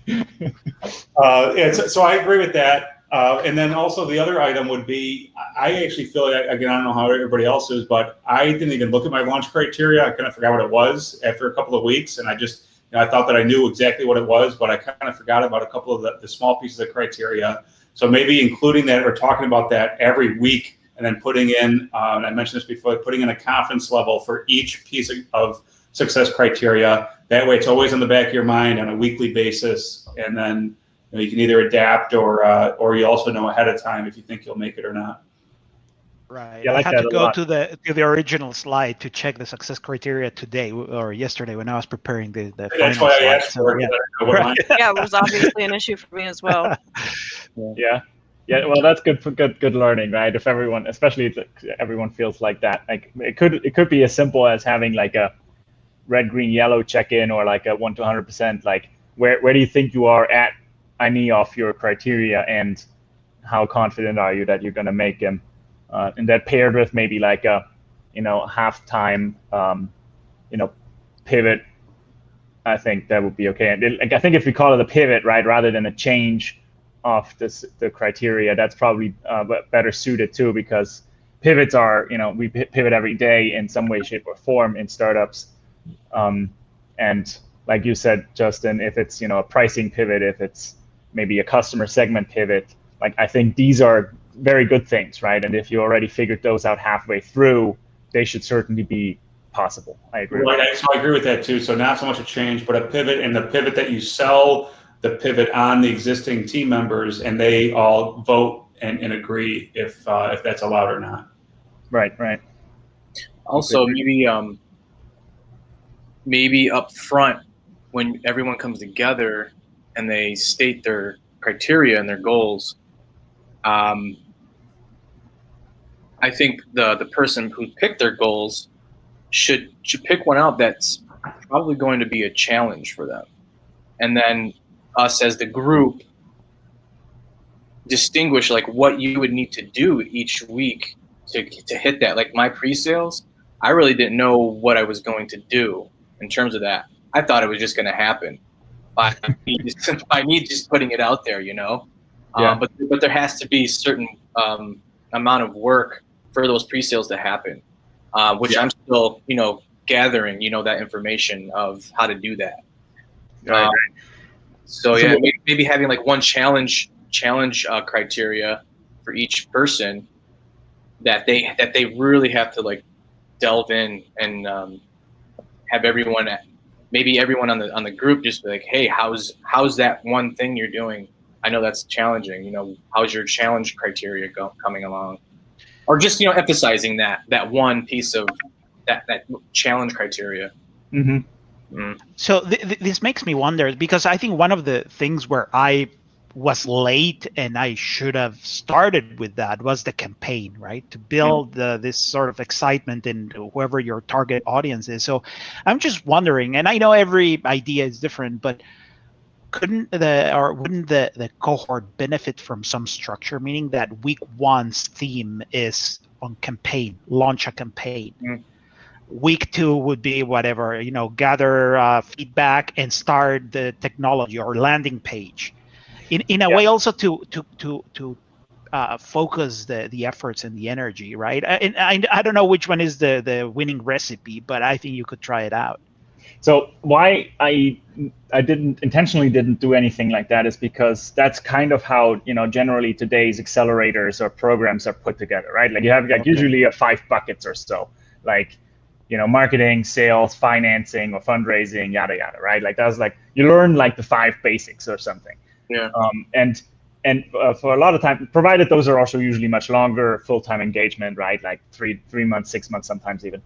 So I agree with that. And then also the other item would be, I actually feel like, again, I don't know how everybody else is, but I didn't even look at my launch criteria. I kind of forgot what it was after a couple of weeks, and I just I thought that I knew exactly what it was, but I kind of forgot about a couple of the small pieces of criteria. So maybe including that or talking about that every week, and then putting in, and I mentioned this before, putting in a confidence level for each piece of success criteria. That way it's always on the back of your mind on a weekly basis, and then you can either adapt or you also know ahead of time if you think you'll make it or not. Right. Yeah, I like had that to a go lot. to the original slide to check the success criteria today or yesterday when I was preparing the That's final why I slide. asked for it. Yeah. I know what mine- Yeah, it was obviously an issue for me as well. Yeah. Well, that's good for good learning, right? If everyone, especially if everyone feels like that, like it could be as simple as having like a red, green, yellow check-in, or like a 1 to 100%. Like where do you think you are at any of your criteria, and how confident are you that you're going to make them? And that paired with maybe like a half-time pivot, I think that would be okay. And I think if we call it a pivot, right, rather than a change of the criteria, that's probably better suited too, because pivots are, we pivot every day in some way, shape, or form in startups. And like you said, Justin, if it's a pricing pivot, if it's maybe a customer segment pivot, like I think these are very good things, right? And if you already figured those out halfway through, they should certainly be possible. I agree. Right, so I agree with that too. So not so much a change, but a pivot, and the pivot that you sell the pivot on the existing team members, and they all vote and agree if that's allowed or not. Right. Also, maybe up front when everyone comes together and they state their criteria and their goals, I think the person who picked their goals should pick one out that's probably going to be a challenge for them, and then us as the group distinguish like what you would need to do each week to hit that. Like my pre-sales, I really didn't know what I was going to do in terms of that. I thought it was just going to happen by me just putting it out there, Yeah. But there has to be certain amount of work for those pre-sales to happen, which I'm still, gathering, that information of how to do that. Right. So yeah, maybe having like one challenge criteria for each person that they really have to like delve in and have everyone on the group just be like, hey, how's that one thing you're doing? I know that's challenging. How's your challenge criteria coming along? Or just emphasizing that one piece of that challenge criteria. Mm-hmm. So this makes me wonder, because I think one of the things where I was late and I should have started with that was the campaign, right? To build this sort of excitement in whoever your target audience is. So I'm just wondering, and I know every idea is different, but wouldn't the cohort benefit from some structure, meaning that week one's theme is on campaign, launch a campaign. Week two would be whatever, gather feedback and start the technology or landing page. In a way, also to focus the efforts and the energy, right? And I don't know which one is the winning recipe, but I think you could try it out. So why I intentionally didn't do anything like that is because that's kind of how generally today's accelerators or programs are put together, right? Like you have usually 5 buckets or so, like marketing, sales, financing, or fundraising, yada yada, right? Like that's like you learn like the 5 basics or something. Yeah. And for a lot of time, provided those are also usually much longer full-time engagement, right? Like 3 months, 6 months, sometimes even.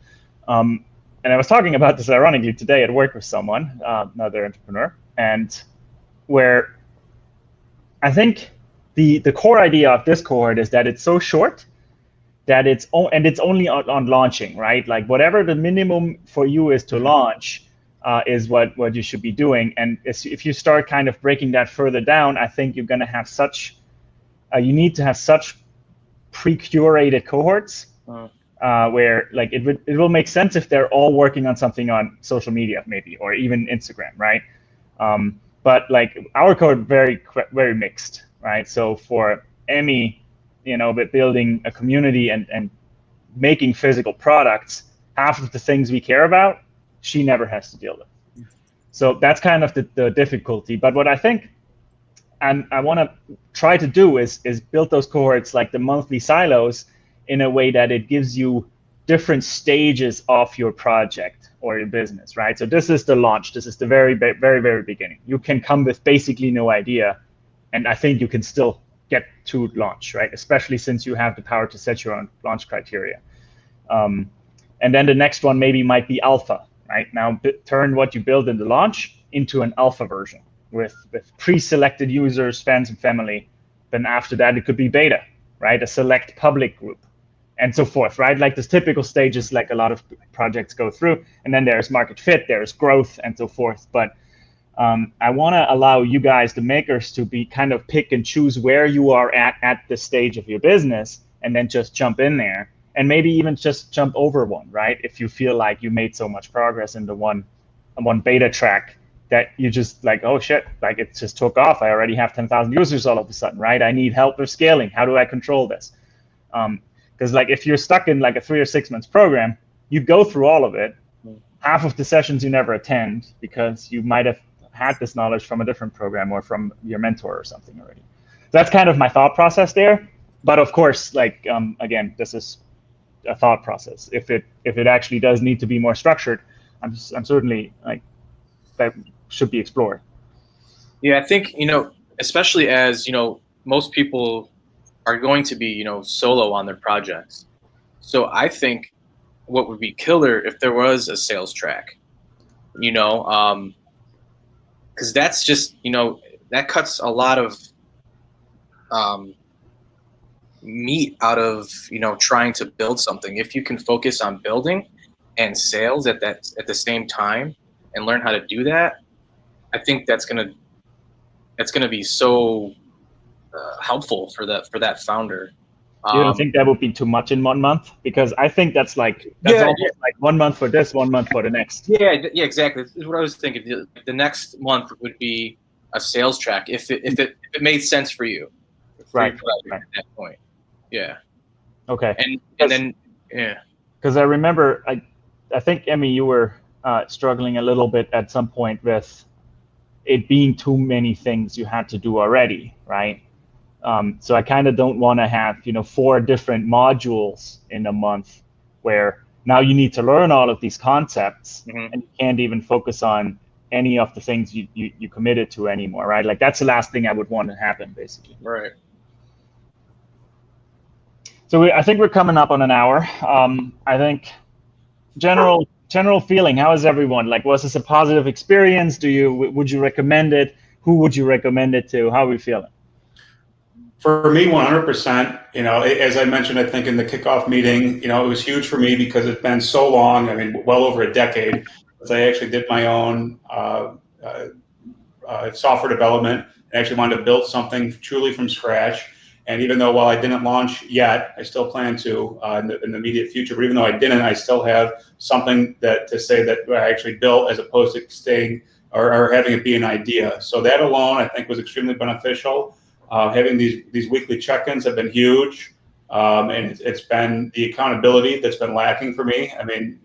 And I was talking about this ironically today at work with someone, another entrepreneur, and where I think the core idea of this cohort is that it's so short that it's only on launching, right? Like whatever the minimum for you is to launch is what you should be doing. And if you start kind of breaking that further down, I think you're going to have such you need to have such pre-curated cohorts where like it will make sense if they're all working on something on social media maybe, or even Instagram, right? But like our cohort very mixed, right? So for Emmy, but building a community and making physical products, half of the things we care about, she never has to deal with. So that's kind of the difficulty. But what I think and I want to try to do is build those cohorts like the monthly silos in a way that it gives you different stages of your project or your business, right? So this is the launch. This is the very, very beginning. You can come with basically no idea, and I think you can still get to launch, right? Especially since you have the power to set your own launch criteria. And then the next one maybe might be alpha, right? Now turn what you build in the launch into an alpha version with pre-selected users, fans, and family. Then after that, it could be beta, right? A select public group, and so forth, right? Like this typical stages like a lot of projects go through. And then there's market fit, there's growth, and so forth. But I want to allow you guys, the makers, to be kind of pick and choose where you are at this stage of your business, and then just jump in there, and maybe even just jump over one, right? If you feel like you made so much progress in the one beta track that you just like, oh shit, like it just took off. I already have 10,000 users all of a sudden, right? I need help with scaling. How do I control this? Because like if you're stuck in like a 3 or 6 months program, you go through all of it. Half of the sessions you never attend because you might have had this knowledge from a different program or from your mentor or something already. So that's kind of my thought process there. But of course, like again, this is a thought process. If it actually does need to be more structured, I'm certainly like that should be explored. Yeah, I think, especially as, most people are going to be, solo on their projects. So I think what would be killer if there was a sales track, because that's just, that cuts a lot of meat out of, trying to build something. If you can focus on building and sales at the same time and learn how to do that, I think that's gonna be so helpful for that founder. You don't think that would be too much in 1 month? Because I think that's almost like 1 month for this, 1 month for the next. Yeah, exactly. That's what I was thinking. The next month would be a sales track if it made sense for you. Right. At that point. Yeah. Okay. And then yeah. Because I remember, I think Emmy, you were struggling a little bit at some point with it being too many things you had to do already, right? So I kind of don't want to have 4 different modules in a month where now you need to learn all of these concepts and you can't even focus on any of the things you committed to anymore, right? Like that's the last thing I would want to happen, basically. Right. So I think we're coming up on an hour. I think general feeling, how is everyone? Like, was this a positive experience? Would you recommend it? Who would you recommend it to? How are we feeling? For me, 100%. As I mentioned, I think in the kickoff meeting, it was huge for me because it's been so long. I mean, well over a decade. As I actually did my own software development, I actually wanted to build something truly from scratch. And even though while I didn't launch yet, I still plan to in the immediate future. But even though I didn't, I still have something to say that I actually built, as opposed to staying or having it be an idea. So that alone, I think, was extremely beneficial. Having these weekly check-ins have been huge, and it's been the accountability that's been lacking for me. I mean,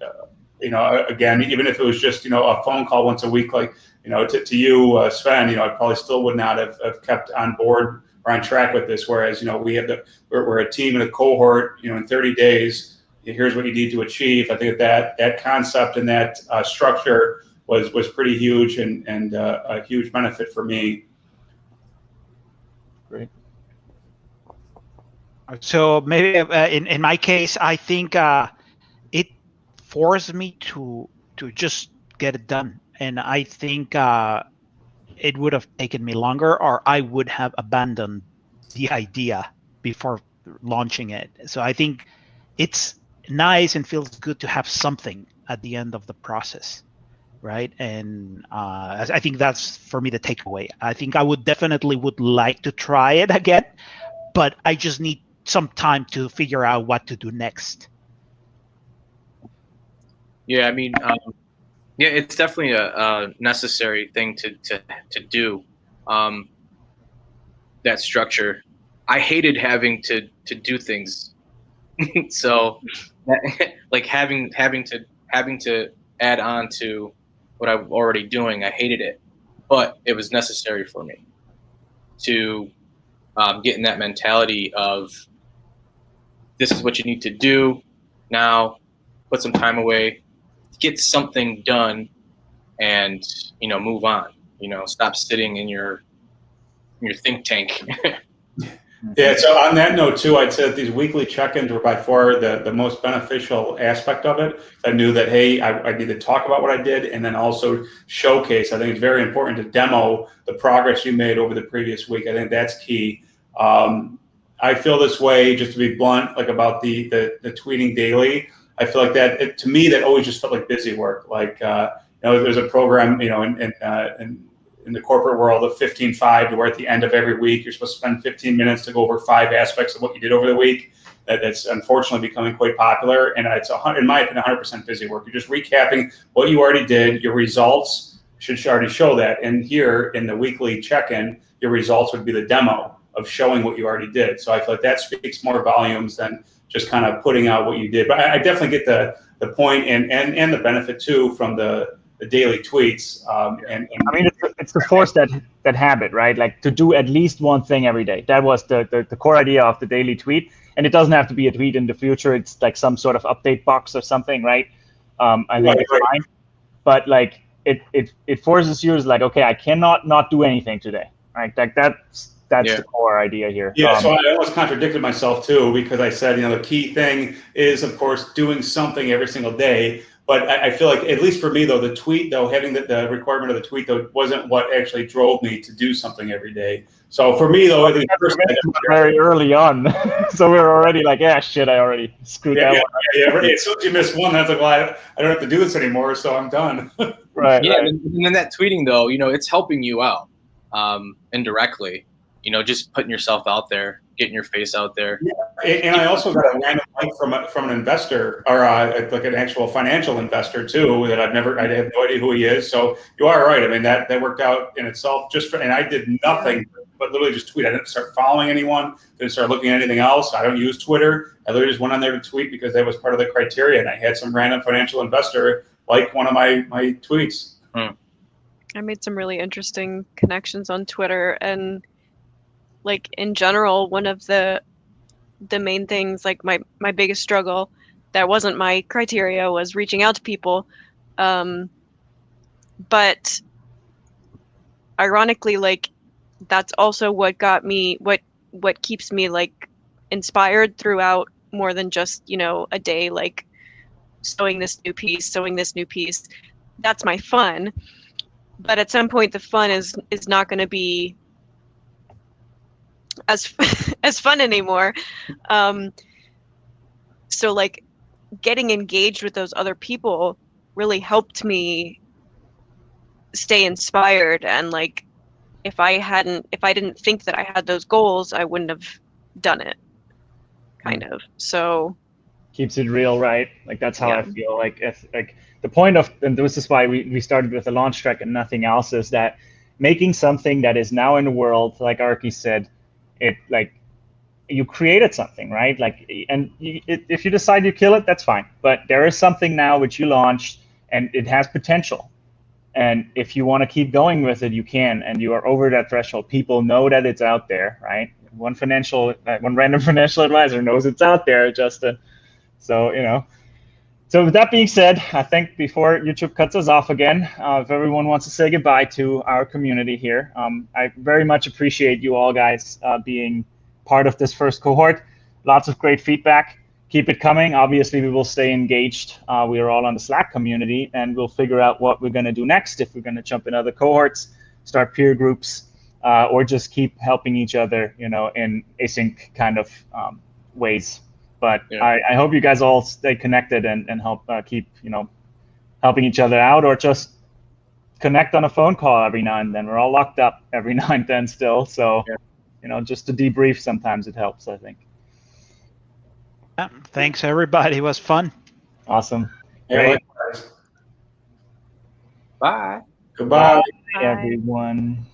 again, even if it was just a phone call once a week, like to you, Sven, I probably still would not have kept on board or on track with this. Whereas we're a team and a cohort. In 30 days, here's what you need to achieve. I think that concept and that structure was pretty huge and a huge benefit for me. Great. So maybe in my case, I think it forced me to just get it done. And I think it would have taken me longer, or I would have abandoned the idea before launching it. So I think it's nice and feels good to have something at the end of the process, right? And I think that's for me the takeaway. I think I would definitely would like to try it again, but I just need some time to figure out what to do next. Yeah, I mean, yeah, it's definitely a necessary thing to do. That structure. I hated having to do things, so like having to add on to what I'm already doing. I hated it, but it was necessary for me to get in that mentality of this is what you need to do now. Put some time away, get something done, and move on. Stop sitting in your think tank. Yeah, so on that note too, I'd say that these weekly check-ins were by far the most beneficial aspect of it. I knew that, hey, I need to talk about what I did and then also showcase. I think it's very important to demo the progress you made over the previous week. I think that's key. I feel this way, just to be blunt, like about the tweeting daily. I feel like that, to me, that always just felt like busy work. Like, there's a program, in the corporate world of 15-5, where at the end of every week, you're supposed to spend 15 minutes to go over 5 aspects of what you did over the week. That's unfortunately becoming quite popular. And it's, in my opinion, 100% busy work. You're just recapping what you already did. Your results should already show that. And here in the weekly check-in, your results would be the demo of showing what you already did. So I feel like that speaks more volumes than just kind of putting out what you did. But I definitely get the point and the benefit too from the daily tweets. And I mean, it's to force that habit, right? Like to do at least one thing every day. That was the core idea of the daily tweet. And it doesn't have to be a tweet in the future. It's like some sort of update box or something, right? I think it's fine. But like it forces you, is like, okay, I cannot not do anything today, right? Like that's the core idea here. Yeah, so I almost contradicted myself too, because I said, the key thing is, of course, doing something every single day. But I feel like, at least for me, though, the tweet, though, having the requirement of the tweet, though, wasn't what actually drove me to do something every day. So for me, though, I think very early on, so we were already like, yeah, shit, I already screwed that one. Yeah. As soon as you miss one, that's like, well, I don't have to do this anymore, so I'm done. Right. Yeah, right. and then that tweeting, though, it's helping you out indirectly. Just putting yourself out there, getting your face out there. Yeah. And I also got a random like from an investor, or like an actual financial investor too, that I have no idea who he is. So you are right. I mean, that worked out in itself. And I did nothing but literally just tweet. I didn't start following anyone. Didn't start looking at anything else. I don't use Twitter. I literally just went on there to tweet because that was part of the criteria. And I had some random financial investor like one of my tweets. I made some really interesting connections on Twitter, and like in general, one of the main things, like my biggest struggle that wasn't my criteria, was reaching out to people. But ironically, like that's also what got me, what keeps me like inspired throughout more than just, a day, like sewing this new piece. That's my fun. But at some point the fun is not going to be as fun anymore. So like getting engaged with those other people really helped me stay inspired. And like if I didn't think that I had those goals, I wouldn't have done it, kind of. So keeps it real, right? Like that's how I feel. Like the point of, and this is why we started with the launch track and nothing else, is that making something that is now in the world, like Arki said, it like you created something, right? Like, and if you decide you kill it, that's fine. But there is something now which you launched, and it has potential. And if you want to keep going with it, you can, and you are over that threshold. People know that it's out there, right? One random financial advisor knows it's out there, Justin. So, So with that being said, I think before YouTube cuts us off again, if everyone wants to say goodbye to our community here, I very much appreciate you all guys being part of this first cohort. Lots of great feedback. keep it coming. Obviously, we will stay engaged. We are all on the Slack community, and we'll figure out what we're going to do next. If we're going to jump in other cohorts, start peer groups, or just keep helping each other, in async kind of ways. But I hope you guys all stay connected and help keep, helping each other out, or just connect on a phone call every now and then. We're all locked up every now and then still. So, just to debrief sometimes it helps, I think. Yeah, thanks, everybody. It was fun. Awesome. Great. Bye. Goodbye. Bye, everyone.